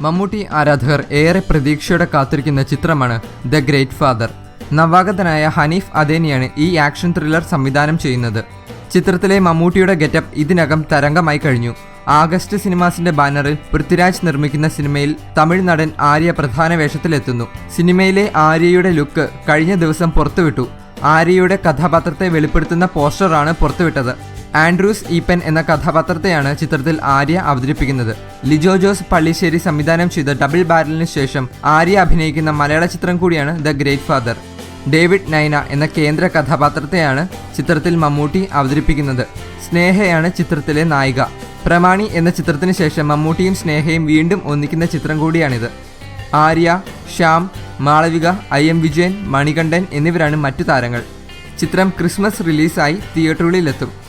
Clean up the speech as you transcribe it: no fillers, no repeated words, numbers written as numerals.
മമ്മൂട്ടി ആരാധകർ ഏറെ പ്രതീക്ഷയോടെ കാത്തിരിക്കുന്ന ചിത്രമാണ് ദ ഗ്രേറ്റ് ഫാദർ. നവാഗതനായ ഹനീഫ് അദേനിയാണ് ഈ ആക്ഷൻ ത്രില്ലർ സംവിധാനം ചെയ്യുന്നത്. ചിത്രത്തിലെ മമ്മൂട്ടിയുടെ ഗെറ്റപ്പ് ഇതിനകം തരംഗമായി കഴിഞ്ഞു. ആഗസ്റ്റ് സിനിമാസിന്റെ ബാനറിൽ പൃഥ്വിരാജ് നിർമ്മിക്കുന്ന സിനിമയിൽ തമിഴ് നടൻ ആര്യ പ്രധാന വേഷത്തിലെത്തുന്നു. സിനിമയിലെ ആര്യയുടെ ലുക്ക് കഴിഞ്ഞ ദിവസം പുറത്തുവിട്ടു. ആര്യയുടെ കഥാപാത്രത്തെ വെളിപ്പെടുത്തുന്ന പോസ്റ്ററാണ് പുറത്തുവിട്ടത്. ആൻഡ്രൂസ് ഈപ്പൻ എന്ന കഥാപാത്രത്തെയാണ് ചിത്രത്തിൽ ആര്യ അവതരിപ്പിക്കുന്നത്. ലിജോ ജോസ് പള്ളിശ്ശേരി സംവിധാനം ചെയ്ത ഡബിൾ ബാരലിന് ശേഷം ആര്യ അഭിനയിക്കുന്ന മലയാള ചിത്രം കൂടിയാണ് the great father. David Naina എന്ന കേന്ദ്ര കഥാപാത്രത്തെയാണ് ചിത്രത്തിൽ മമ്മൂട്ടി അവതരിപ്പിക്കുന്നത്. സ്നേഹയാണ് ചിത്രത്തിലെ നായിക. പ്രമാണി എന്ന ചിത്രത്തിന് ശേഷം മമ്മൂട്ടിയും സ്നേഹയും വീണ്ടും ഒന്നിക്കുന്ന ചിത്രം കൂടിയാണിത്. ആര്യ, ശ്യാം, മാളവിക, IM വിജയൻ, മണികണ്ഠൻ എന്നിവരാണ് മറ്റു താരങ്ങൾ. ചിത്രം ക്രിസ്മസ് റിലീസായി തിയേറ്ററുകളിലെത്തും.